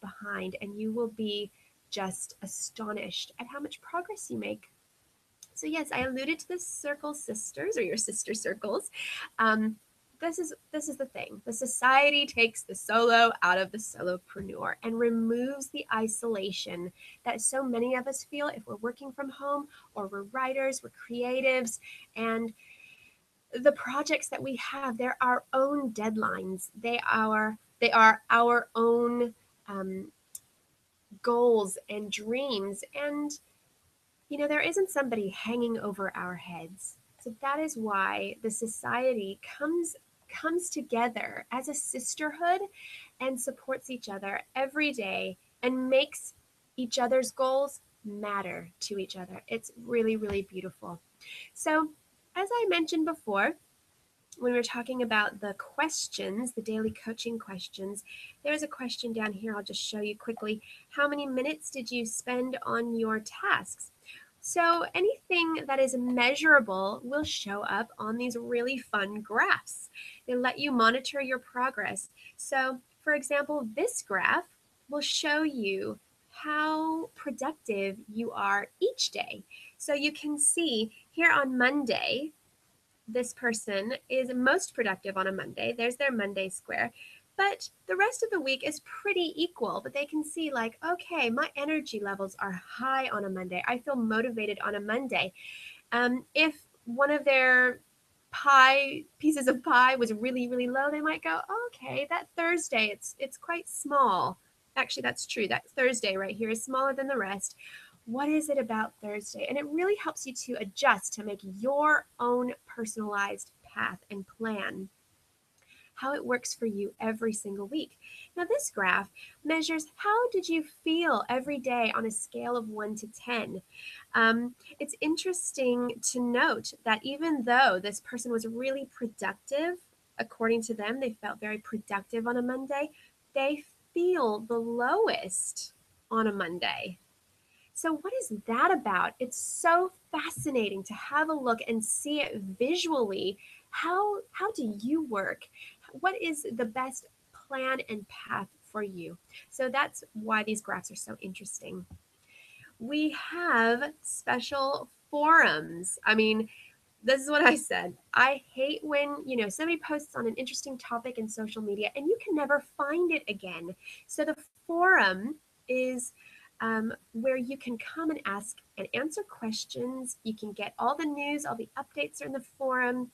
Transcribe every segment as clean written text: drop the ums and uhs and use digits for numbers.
left behind, and you will be just astonished at how much progress you make. So yes, I alluded to the circle sisters or your sister circles. Um, this is the thing. The society takes the solo out of the solopreneur and removes the isolation that so many of us feel if we're working from home or we're writers, we're creatives, and the projects that we have, they're our own deadlines. They are our own goals and dreams, and there isn't somebody hanging over our heads. So that is why the society comes together as a sisterhood and supports each other every day and makes each other's goals matter to each other. It's really, really beautiful. So, as I mentioned before, when we're talking about the questions, the daily coaching questions, there's a question down here. I'll just show you quickly. How many minutes did you spend on your tasks? So anything that is measurable will show up on these really fun graphs. They let you monitor your progress. So for example, this graph will show you how productive you are each day. So you can see here on Monday, this person is most productive on a Monday. There's their Monday square. But the rest of the week is pretty equal. But they can see, like, okay, my energy levels are high on a Monday. I feel motivated on a Monday. If one of their pieces of pie was really, really low, they might go, oh, okay, that Thursday, it's quite small. Actually, that's true. That Thursday right here is smaller than the rest. What is it about Thursday? And it really helps you to adjust to make your own personalized path and plan how it works for you every single week. Now, this graph measures how did you feel every day on a scale of 1 to 10. It's interesting to note that even though this person was really productive, according to them, they felt very productive on a Monday, they feel the lowest on a Monday. So, what is that about? It's so fascinating to have a look and see it visually. How do you work? What is the best plan and path for you? So that's why these graphs are so interesting. We have special forums. I mean, this is what I said. I hate when, somebody posts on an interesting topic in social media and you can never find it again. So the forum is where you can come and ask and answer questions. You can get all the news, all the updates are in the forum,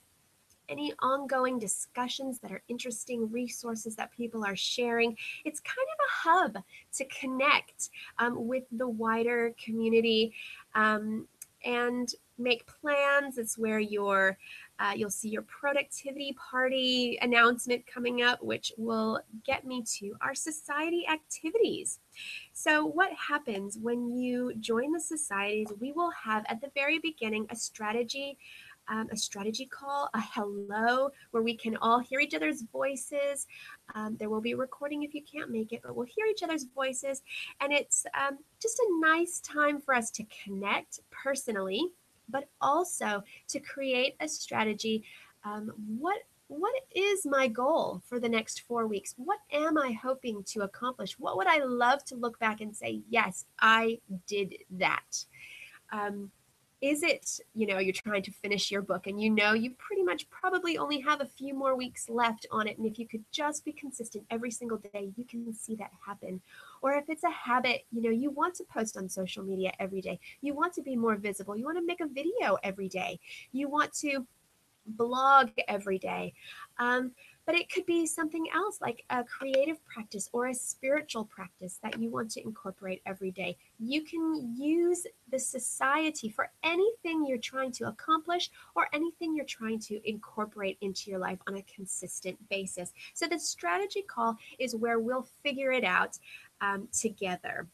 any ongoing discussions that are interesting, resources that people are sharing. It's kind of a hub to connect with the wider community and make plans. It's where you'll see your productivity party announcement coming up, which will get me to our society activities. So what happens when you join the societies? We will have at the very beginning a strategy call, a hello, where we can all hear each other's voices. There will be a recording if you can't make it, but we'll hear each other's voices. And it's just a nice time for us to connect personally, but also to create a strategy. What is my goal for the next 4 weeks? What am I hoping to accomplish? What would I love to look back and say, yes, I did that? Is it, you're trying to finish your book and you pretty much probably only have a few more weeks left on it. And if you could just be consistent every single day, you can see that happen. Or if it's a habit, you want to post on social media every day. You want to be more visible. You want to make a video every day. You want to blog every day. But it could be something else like a creative practice or a spiritual practice that you want to incorporate every day. You can use the society for anything you're trying to accomplish or anything you're trying to incorporate into your life on a consistent basis. So the strategy call is where we'll figure it out together.